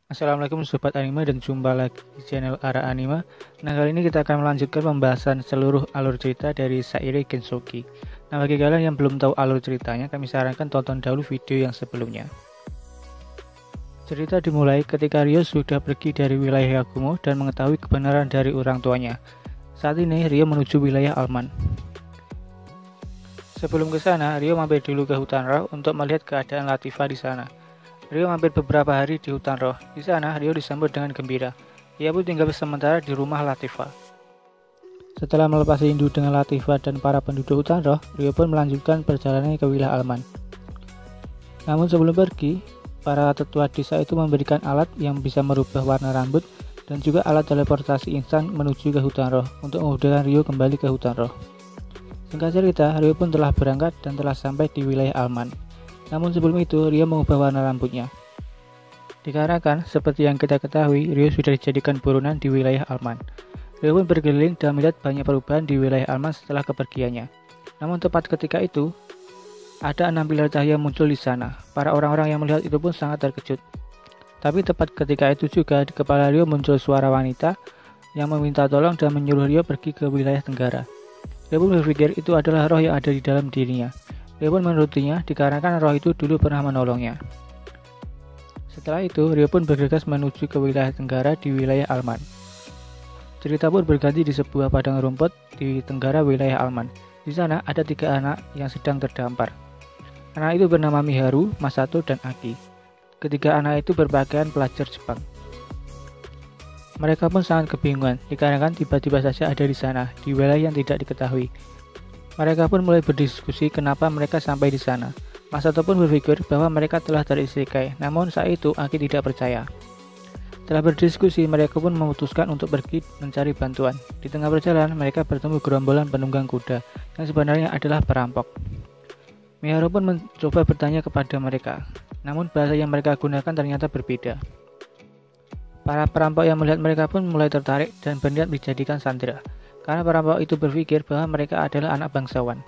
Assalamualaikum sobat anime dan jumpa lagi di channel Ara Anime. Nah, kali ini kita akan melanjutkan pembahasan seluruh alur cerita dari Sairi Gensoki. Nah, bagi kalian yang belum tahu alur ceritanya, kami sarankan tonton dahulu video yang sebelumnya. Cerita dimulai ketika Ryo sudah pergi dari wilayah Yakumo dan mengetahui kebenaran dari orang tuanya. Saat ini Ryo menuju wilayah Alman. Sebelum ke sana, Ryo mampir dulu ke hutan roh untuk melihat keadaan Latifah di sana. Ryo mampir beberapa hari di hutan roh. Di sana, Ryo disambut dengan gembira. Ia pun tinggal sementara di rumah Latifah. Setelah melepas rindu dengan Latifah dan para penduduk hutan roh, Ryo pun melanjutkan perjalanannya ke wilayah Alman. Namun sebelum pergi, para tetua desa itu memberikan alat yang bisa merubah warna rambut dan juga alat teleportasi instan menuju ke hutan roh untuk memudahkan Ryo kembali ke hutan roh. Singkat cerita, Ryo pun telah berangkat dan telah sampai di wilayah Alman. Namun sebelum itu, Ryo mengubah warna rambutnya. Dikarenakan, seperti yang kita ketahui, Ryo sudah dijadikan buronan di wilayah Alman. Ryo pun berkeliling dan melihat banyak perubahan di wilayah Alman setelah kepergiannya. Namun tepat ketika itu, ada 6 pilar cahaya muncul di sana. Para orang-orang yang melihat itu pun sangat terkejut. Tapi tepat ketika itu juga di kepala Ryo muncul suara wanita yang meminta tolong dan menyuruh Ryo pergi ke wilayah Tenggara. Ryo pun berpikir itu adalah roh yang ada di dalam dirinya. Ryo pun menurutinya dikarenakan roh itu dulu pernah menolongnya. Setelah itu, Ryo pun bergegas menuju ke wilayah Tenggara di wilayah Alman. Cerita pun berganti di sebuah padang rumput di Tenggara wilayah Alman. Di sana ada 3 anak yang sedang terdampar. Anak itu bernama Miharu, Masato, dan Aki. Ketiga anak itu berpakaian pelajar Jepang. Mereka pun sangat kebingungan dikarenakan tiba-tiba saja ada di sana, di wilayah yang tidak diketahui. Mereka pun mulai berdiskusi kenapa mereka sampai di sana. Masato pun berpikir bahwa mereka telah teristikai, namun saat itu Aki tidak percaya. Setelah berdiskusi, mereka pun memutuskan untuk pergi mencari bantuan. Di tengah perjalanan, mereka bertemu gerombolan penunggang kuda, yang sebenarnya adalah perampok. Miharu pun mencoba bertanya kepada mereka, namun bahasa yang mereka gunakan ternyata berbeda. Para perampok yang melihat mereka pun mulai tertarik dan berniat dijadikan sandera, karena perampok itu berpikir bahwa mereka adalah anak bangsawan.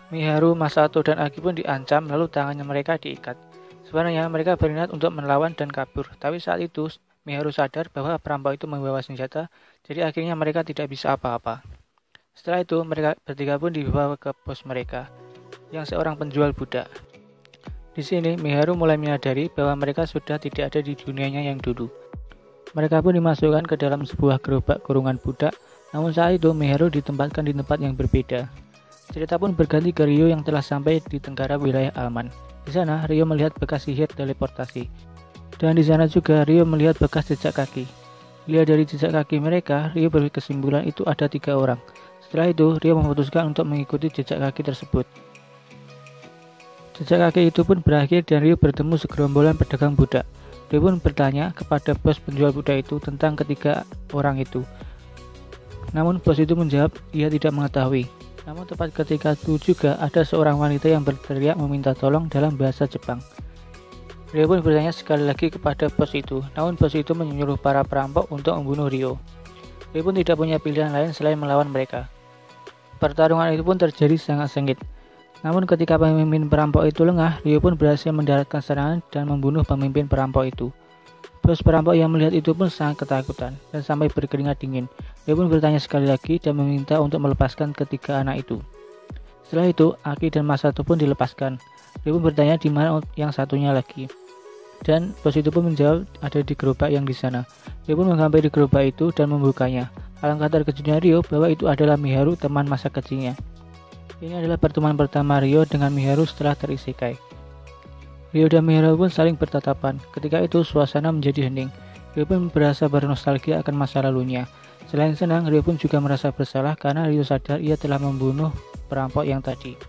Miharu, Masato, dan Aki pun diancam lalu tangannya mereka diikat. Sebenarnya mereka berniat untuk melawan dan kabur, tapi saat itu Miharu sadar bahwa perampok itu membawa senjata, jadi akhirnya mereka tidak bisa apa-apa. Setelah itu mereka bertiga pun dibawa ke bos mereka, yang seorang penjual budak. Di sini Miharu mulai menyadari bahwa mereka sudah tidak ada di dunianya yang dulu. Mereka pun dimasukkan ke dalam sebuah gerobak kurungan budak, namun saat itu Miharu ditempatkan di tempat yang berbeda. Cerita pun berganti ke Ryo yang telah sampai di Tenggara wilayah Alman. Di sana Ryo melihat bekas sihir teleportasi. Dan di sana juga Ryo melihat bekas jejak kaki. Lihat dari jejak kaki mereka, Ryo berkesimpulan itu ada 3 orang. Setelah itu, Ryo memutuskan untuk mengikuti jejak kaki tersebut. Jejak kaki itu pun berakhir dan Ryo bertemu segerombolan pedagang budak. Ryo pun bertanya kepada bos penjual budak itu tentang ketiga orang itu. Namun bos itu menjawab ia tidak mengetahui. Namun tepat ketika itu juga ada seorang wanita yang berteriak meminta tolong dalam bahasa Jepang. Ryo pun bertanya sekali lagi kepada bos itu, namun bos itu menyuruh para perampok untuk membunuh Ryo. Ryo pun tidak punya pilihan lain selain melawan mereka. Pertarungan itu pun terjadi sangat sengit. Namun ketika pemimpin perampok itu lengah, Ryo pun berhasil mendaratkan serangan dan membunuh pemimpin perampok itu. Bos perampok yang melihat itu pun sangat ketakutan dan sampai berkeringat dingin. Ryo pun bertanya sekali lagi dan meminta untuk melepaskan ketiga anak itu. Setelah itu, Aki dan Masato pun dilepaskan. Ryo pun bertanya di mana yang satunya lagi. Dan bos itu pun menjawab ada di gerobak yang di sana. Ryo pun menghampiri gerobak itu dan membukanya. Alangkah terkejutnya Ryo bahwa itu adalah Miharu, teman masa kecilnya. Ini adalah pertemuan pertama Ryo dengan Miharu setelah terisekai. Ryo dan Miharu pun saling bertatapan. Ketika itu suasana menjadi hening. Ryo pun berasa bernostalgia akan masa lalunya. Selain senang, Ryo pun juga merasa bersalah karena Ryo sadar ia telah membunuh perampok yang tadi.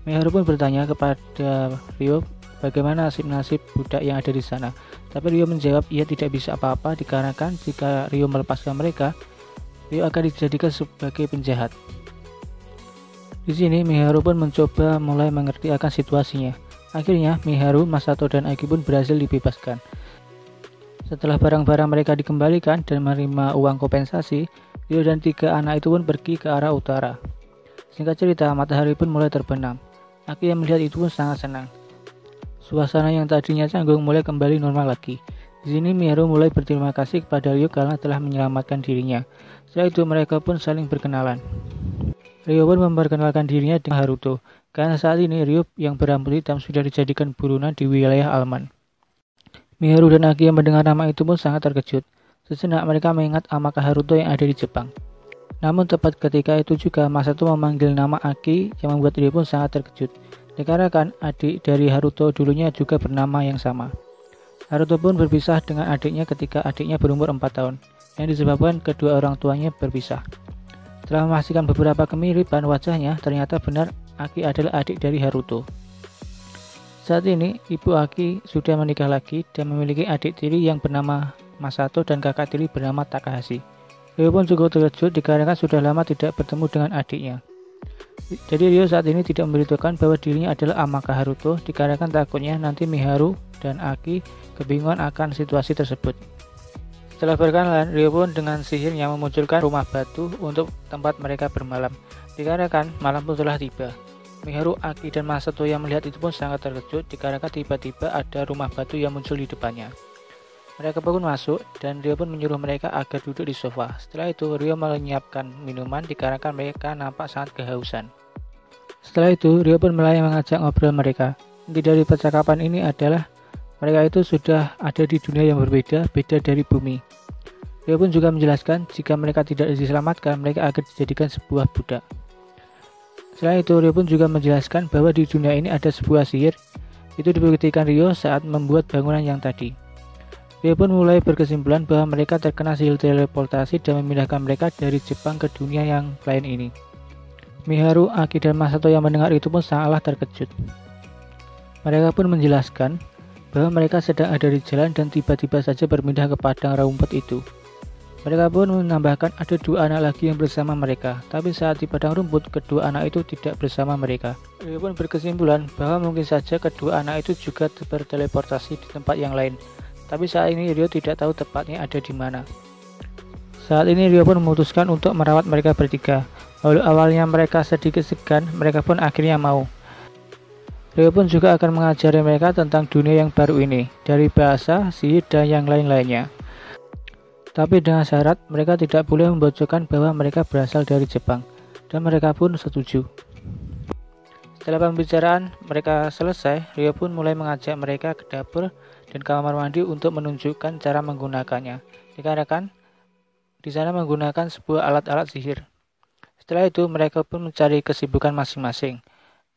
Miharu pun bertanya kepada Ryo bagaimana nasib budak yang ada di sana. Tapi Ryo menjawab ia tidak bisa apa-apa dikarenakan jika Ryo melepaskan mereka, Ryo akan dijadikan sebagai penjahat. Di sini Miharu pun mencoba mulai mengerti akan situasinya. Akhirnya Miharu, Masato, dan Aki pun berhasil dibebaskan. Setelah barang-barang mereka dikembalikan dan menerima uang kompensasi, Ryo dan 3 anak itu pun pergi ke arah utara. Singkat cerita, matahari pun mulai terbenam. Aki yang melihat itu pun sangat senang. Suasana yang tadinya canggung mulai kembali normal lagi. Di sini Miharu mulai berterima kasih kepada Ryo karena telah menyelamatkan dirinya. Setelah itu mereka pun saling berkenalan. Ryo pun memperkenalkan dirinya dengan Haruto, karena saat ini Ryo yang berambut hitam sudah dijadikan buronan di wilayah Alman. Miharu dan Aki yang mendengar nama itu pun sangat terkejut. Sejenak mereka mengingat Amaka Haruto yang ada di Jepang. Namun tepat ketika itu juga Masato memanggil nama Aki yang membuat Ryo pun sangat terkejut, dikarenakan adik dari Haruto dulunya juga bernama yang sama. Haruto pun berpisah dengan adiknya ketika adiknya berumur 4 tahun, yang disebabkan kedua orang tuanya berpisah. Setelah memastikan beberapa kemiripan wajahnya, ternyata benar Aki adalah adik dari Haruto. Saat ini, ibu Aki sudah menikah lagi dan memiliki adik tiri yang bernama Masato dan kakak tiri bernama Takahashi. Ryo pun cukup terkejut dikarenakan sudah lama tidak bertemu dengan adiknya. Jadi Ryo saat ini tidak memberitahukan bahwa dirinya adalah Amaka Haruto dikarenakan takutnya nanti Miharu dan Aki kebingungan akan situasi tersebut. Setelah berkenalan, Ryo pun dengan sihirnya memunculkan rumah batu untuk tempat mereka bermalam. Dikarenakan malam pun telah tiba. Miharu, Aki, dan Masato yang melihat itu pun sangat terkejut dikarenakan tiba-tiba ada rumah batu yang muncul di depannya. Mereka pun masuk dan Ryo pun menyuruh mereka agar duduk di sofa. Setelah itu Ryo menyiapkan minuman dikarenakan mereka nampak sangat kehausan. Setelah itu Ryo pun mulai mengajak ngobrol mereka. Inti dari percakapan ini adalah mereka itu sudah ada di dunia yang beda dari bumi. Ryo pun juga menjelaskan jika mereka tidak diselamatkan, mereka akan dijadikan sebuah budak. Selain itu, Ryo pun juga menjelaskan bahwa di dunia ini ada sebuah sihir. Itu dibuktikan Ryo saat membuat bangunan yang tadi. Ryo pun mulai berkesimpulan bahwa mereka terkena sihir teleportasi dan memindahkan mereka dari Jepang ke dunia yang lain ini. Miharu, Aki, dan Masato yang mendengar itu pun sangatlah terkejut. Mereka pun menjelaskan bahwa mereka sedang ada di jalan dan tiba-tiba saja berpindah ke padang rumput itu. Mereka pun menambahkan ada 2 anak lagi yang bersama mereka, tapi saat di padang rumput, kedua anak itu tidak bersama mereka. Ryo pun berkesimpulan bahwa mungkin saja kedua anak itu juga berteleportasi di tempat yang lain, tapi saat ini Ryo tidak tahu tepatnya ada di mana. Saat ini Ryo pun memutuskan untuk merawat mereka bertiga. Walau awalnya mereka sedikit segan, mereka pun akhirnya mau. Ryo pun juga akan mengajari mereka tentang dunia yang baru ini, dari bahasa, sihir, dan yang lain-lainnya. Tapi dengan syarat mereka tidak boleh membocorkan bahwa mereka berasal dari Jepang, dan mereka pun setuju. Setelah pembicaraan mereka selesai, Ryo pun mulai mengajak mereka ke dapur dan kamar mandi untuk menunjukkan cara menggunakannya, dikarenakan di sana menggunakan sebuah alat-alat sihir. Setelah itu mereka pun mencari kesibukan masing-masing.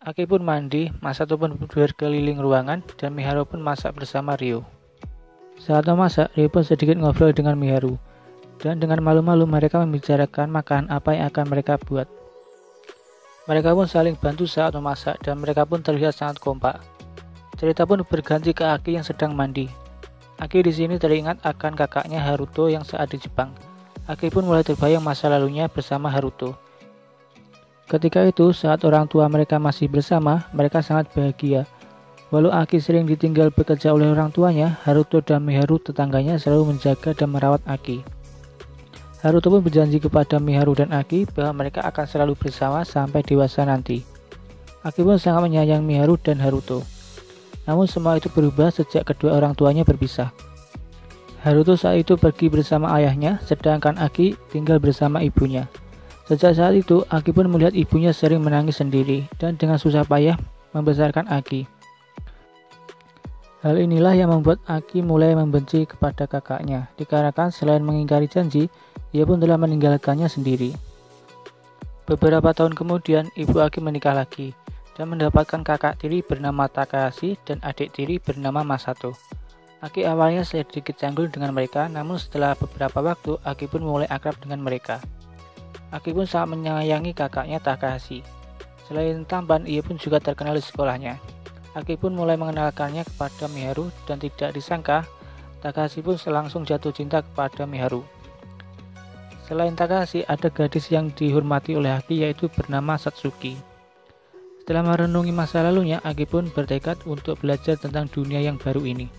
Aki pun mandi, Masato pun berkeliling ruangan, dan Miharu pun masak bersama Ryo. Saat memasak, Ryo pun sedikit ngobrol dengan Miharu, dan dengan malu-malu mereka membicarakan makanan apa yang akan mereka buat. Mereka pun saling bantu saat memasak, dan mereka pun terlihat sangat kompak. Cerita pun berganti ke Aki yang sedang mandi. Aki di sini teringat akan kakaknya Haruto yang saat di Jepang. Aki pun mulai terbayang masa lalunya bersama Haruto. Ketika itu, saat orang tua mereka masih bersama, mereka sangat bahagia. Walau Aki sering ditinggal bekerja oleh orang tuanya, Haruto dan Miharu tetangganya selalu menjaga dan merawat Aki. Haruto pun berjanji kepada Miharu dan Aki bahwa mereka akan selalu bersama sampai dewasa nanti. Aki pun sangat menyayangi Miharu dan Haruto. Namun semua itu berubah sejak kedua orang tuanya berpisah. Haruto saat itu pergi bersama ayahnya, sedangkan Aki tinggal bersama ibunya. Sejak saat itu, Aki pun melihat ibunya sering menangis sendiri dan dengan susah payah membesarkan Aki. Hal inilah yang membuat Aki mulai membenci kepada kakaknya, dikarenakan selain mengingkari janji, ia pun telah meninggalkannya sendiri. Beberapa tahun kemudian, ibu Aki menikah lagi dan mendapatkan kakak tiri bernama Takahashi dan adik tiri bernama Masato. Aki awalnya sedikit canggung dengan mereka, namun setelah beberapa waktu, Aki pun mulai akrab dengan mereka. Aki pun sangat menyayangi kakaknya Takahashi. Selain tampan, ia pun juga terkenal di sekolahnya. Aki pun mulai mengenalkannya kepada Miharu dan tidak disangka, Takahashi pun langsung jatuh cinta kepada Miharu. Selain Takahashi, ada gadis yang dihormati oleh Aki yaitu bernama Satsuki. Setelah merenungi masa lalunya, Aki pun bertekad untuk belajar tentang dunia yang baru ini.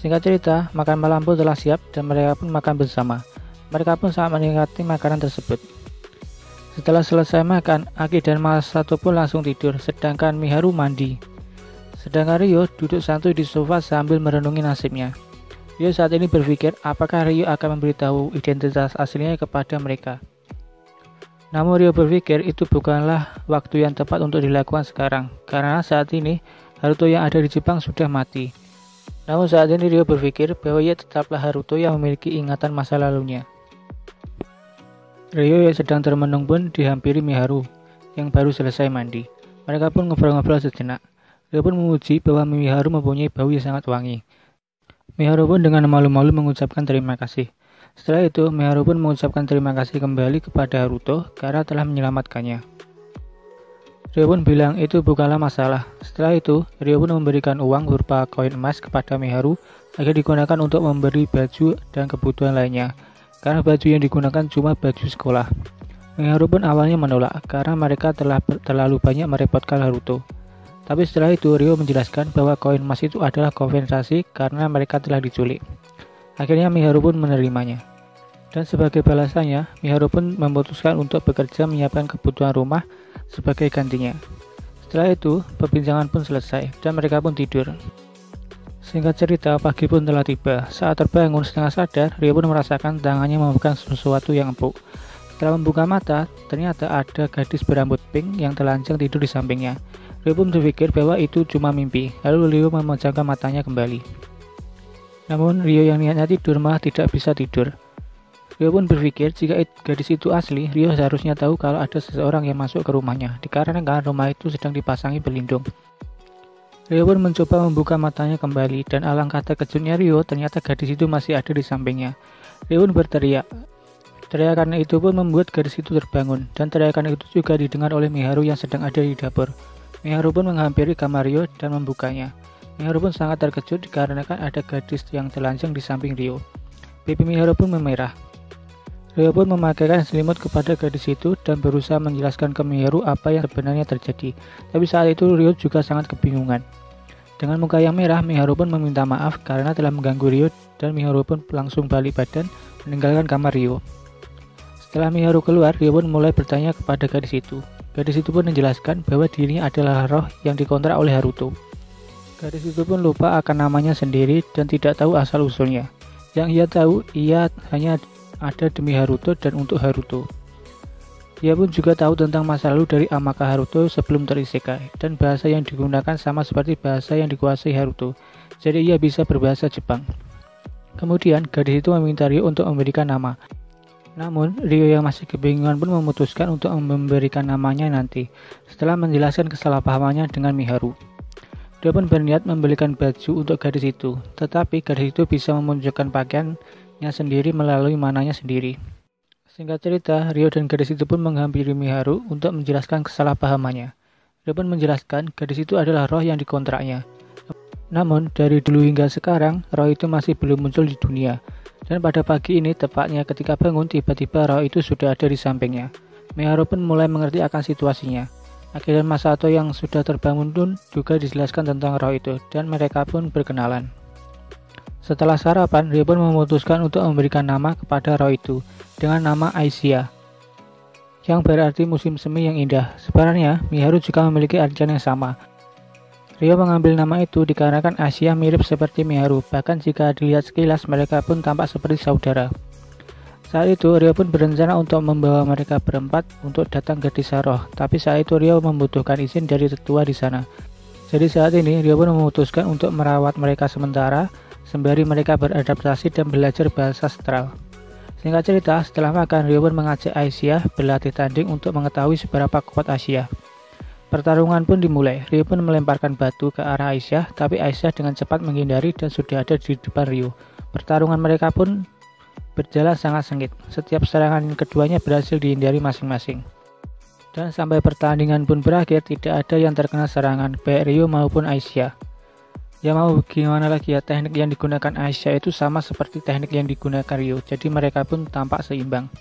Singkat cerita, makan malam pun telah siap dan mereka pun makan bersama. Mereka pun sangat menikmati makanan tersebut. Setelah selesai makan, Aki dan Masato pun langsung tidur, sedangkan Miharu mandi. Sedangkan Ryo duduk santuy di sofa sambil merenungi nasibnya. Rio saat ini berpikir apakah Rio akan memberitahu identitas aslinya kepada mereka. Namun Rio berpikir itu bukanlah waktu yang tepat untuk dilakukan sekarang, karena saat ini Haruto yang ada di Jepang sudah mati. Namun saat ini Rio berpikir bahwa ia tetaplah Haruto yang memiliki ingatan masa lalunya. Rio yang sedang termenung pun dihampiri Miharu yang baru selesai mandi. Mereka pun ngobrol-ngobrol sejenak. Rio pun memuji bahwa Miharu mempunyai bau yang sangat wangi. Miharu pun dengan malu-malu mengucapkan terima kasih. Setelah itu, Miharu pun mengucapkan terima kasih kembali kepada Haruto karena telah menyelamatkannya. Rio pun bilang itu bukanlah masalah. Setelah itu, Rio pun memberikan uang berupa koin emas kepada Miharu agar digunakan untuk memberi baju dan kebutuhan lainnya, karena baju yang digunakan cuma baju sekolah. Miharu pun awalnya menolak karena mereka telah terlalu banyak merepotkan Haruto. Tapi setelah itu Rio menjelaskan bahwa koin emas itu adalah kompensasi karena mereka telah diculik. Akhirnya Miharu pun menerimanya. Dan sebagai balasannya, Miharu pun memutuskan untuk bekerja menyiapkan kebutuhan rumah sebagai gantinya. Setelah itu, perbincangan pun selesai dan mereka pun tidur. Singkat cerita, pagi pun telah tiba. Saat terbangun setengah sadar, Rio pun merasakan tangannya memegang sesuatu yang empuk. Setelah membuka mata, ternyata ada gadis berambut pink yang telanjang tidur di sampingnya. Rio pun berpikir bahwa itu cuma mimpi, lalu Rio memejamkan matanya kembali. Namun Rio yang niatnya tidur malah tidak bisa tidur. Rio pun berpikir jika gadis itu asli, Rio seharusnya tahu kalau ada seseorang yang masuk ke rumahnya, dikarenakan rumah itu sedang dipasangi pelindung. Rio pun mencoba membuka matanya kembali, dan alangkah terkejutnya Rio, ternyata gadis itu masih ada di sampingnya. Rio pun berteriak. Teriakan itu pun membuat gadis itu terbangun, dan teriakan itu juga didengar oleh Miharu yang sedang ada di dapur. Miharu pun menghampiri kamar Rio dan membukanya. Miharu pun sangat terkejut dikarenakan ada gadis yang telanjang di samping Rio. Pipi Miharu pun memerah. Rio pun memakaikan selimut kepada gadis itu dan berusaha menjelaskan ke Miharu apa yang sebenarnya terjadi. Tapi saat itu Rio juga sangat kebingungan. Dengan muka yang merah, Miharu pun meminta maaf karena telah mengganggu Rio dan Miharu pun langsung balik badan meninggalkan kamar Rio. Setelah Miharu keluar, Rio pun mulai bertanya kepada gadis itu. Gadis itu pun menjelaskan bahwa dirinya adalah roh yang dikontrak oleh Haruto. Gadis itu pun lupa akan namanya sendiri dan tidak tahu asal-usulnya. Yang ia tahu, ia hanya ada demi Haruto dan untuk Haruto. Ia pun juga tahu tentang masa lalu dari Amaka Haruto sebelum terisekai, dan bahasa yang digunakan sama seperti bahasa yang dikuasai Haruto. Jadi ia bisa berbahasa Jepang. Kemudian, gadis itu meminta Rio untuk memberikan nama. Namun, Rio yang masih kebingungan pun memutuskan untuk memberikan namanya nanti, setelah menjelaskan kesalahpahamannya dengan Miharu. Dia pun berniat membelikan baju untuk gadis itu, tetapi gadis itu bisa memunculkan pakaiannya sendiri melalui mananya sendiri. Singkat cerita, Rio dan gadis itu pun menghampiri Miharu untuk menjelaskan kesalahpahamannya. Rio pun menjelaskan gadis itu adalah roh yang dikontraknya. Namun, dari dulu hingga sekarang, roh itu masih belum muncul di dunia. Dan pada pagi ini, tepatnya ketika bangun, tiba-tiba roh itu sudah ada di sampingnya. Miharu pun mulai mengerti akan situasinya. Akira dan Masato yang sudah terbangun pun juga dijelaskan tentang roh itu, dan mereka pun berkenalan. Setelah sarapan, Rio pun memutuskan untuk memberikan nama kepada roh itu, dengan nama Aisyah, yang berarti musim semi yang indah. Sebenarnya, Miharu juga memiliki artian yang sama. Rio mengambil nama itu dikarenakan Aisyah mirip seperti Miharu, bahkan jika dilihat sekilas mereka pun tampak seperti saudara. Saat itu Rio pun berencana untuk membawa mereka berempat untuk datang ke desa roh, tapi saat itu Rio membutuhkan izin dari tetua di sana. Jadi saat ini Rio pun memutuskan untuk merawat mereka sementara, sembari mereka beradaptasi dan belajar bahasa astral. Singkat cerita, setelah makan Rio pun mengajak Aisyah berlatih tanding untuk mengetahui seberapa kuat Aisyah. Pertarungan pun dimulai. Rio pun melemparkan batu ke arah Aisyah, tapi Aisyah dengan cepat menghindari dan sudah ada di depan Rio. Pertarungan mereka pun berjalan sangat sengit. Setiap serangan keduanya berhasil dihindari masing-masing. Dan sampai pertandingan pun berakhir, tidak ada yang terkena serangan, baik Rio maupun Aisyah. Ya mau gimana lagi ya, teknik yang digunakan Aisyah itu sama seperti teknik yang digunakan Rio, jadi mereka pun tampak seimbang.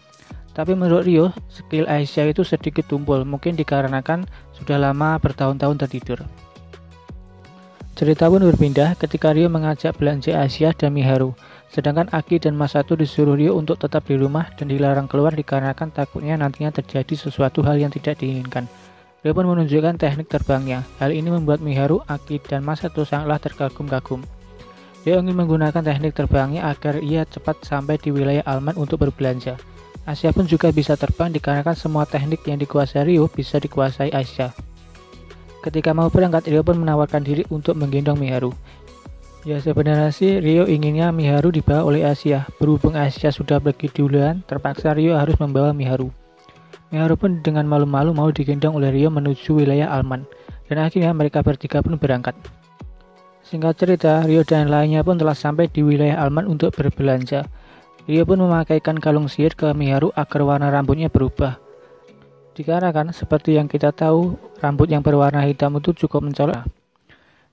Tapi menurut Rio, skill Aisyah itu sedikit tumpul, mungkin dikarenakan sudah lama bertahun-tahun tertidur. Cerita pun berpindah ketika Rio mengajak belanja Aisyah dan Miharu, sedangkan Aki dan Masato disuruh Rio untuk tetap di rumah dan dilarang keluar dikarenakan takutnya nantinya terjadi sesuatu hal yang tidak diinginkan. Rio pun menunjukkan teknik terbangnya. Hal ini membuat Miharu, Aki, dan Masato sangatlah terkagum-kagum. Rio ingin menggunakan teknik terbangnya agar ia cepat sampai di wilayah Alman untuk berbelanja. Aisyah pun juga bisa terbang dikarenakan semua teknik yang dikuasai Rio bisa dikuasai Aisyah. Ketika mau berangkat, Rio pun menawarkan diri untuk menggendong Miharu. Ya sebenarnya sih Rio inginnya Miharu dibawa oleh Aisyah. Berhubung Aisyah sudah pergi duluan, terpaksa Rio harus membawa Miharu. Miharu pun dengan malu-malu mau digendong oleh Rio menuju wilayah Alman. Dan akhirnya mereka bertiga pun berangkat. Singkat cerita, Rio dan lainnya pun telah sampai di wilayah Alman untuk berbelanja. Rio pun memakaikan kalung sihir ke Miharu agar warna rambutnya berubah. Dikarenakan seperti yang kita tahu, rambut yang berwarna hitam itu cukup mencolok.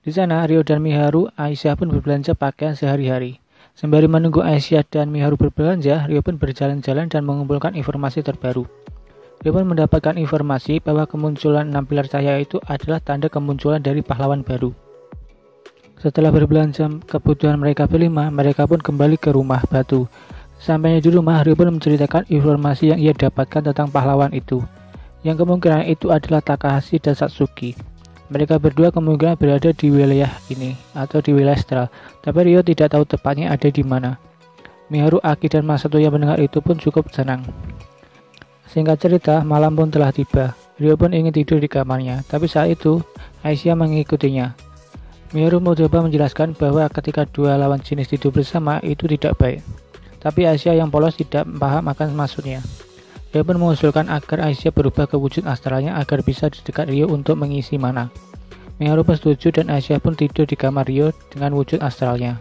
Di sana, Rio dan Miharu, Aisyah pun berbelanja pakaian sehari-hari. Sembari menunggu Aisyah dan Miharu berbelanja, Rio pun berjalan-jalan dan mengumpulkan informasi terbaru. Rio pun mendapatkan informasi bahwa kemunculan 6 pilar cahaya itu adalah tanda kemunculan dari pahlawan baru. Setelah berbelanja kebutuhan mereka berlima, mereka pun kembali ke rumah batu. Sampainya di rumah, Rio pun menceritakan informasi yang ia dapatkan tentang pahlawan itu, yang kemungkinan itu adalah Takahashi dan Satsuki. Mereka berdua kemungkinan berada di wilayah ini atau di wilayah Astral, tapi Rio tidak tahu tepatnya ada di mana. Miharu, Aki, dan Masato yang mendengar itu pun cukup senang. Singkat cerita, malam pun telah tiba. Rio pun ingin tidur di kamarnya, tapi saat itu Aisyah mengikutinya. Miharu mencoba menjelaskan bahwa ketika dua lawan jenis tidur bersama itu tidak baik, tapi Aisyah yang polos tidak paham akan maksudnya. Rio pun mengusulkan agar Aisyah berubah ke wujud astralnya agar bisa di dekat Rio untuk mengisi mana. Miharu pun setuju dan Aisyah pun tidur di kamar Rio dengan wujud astralnya.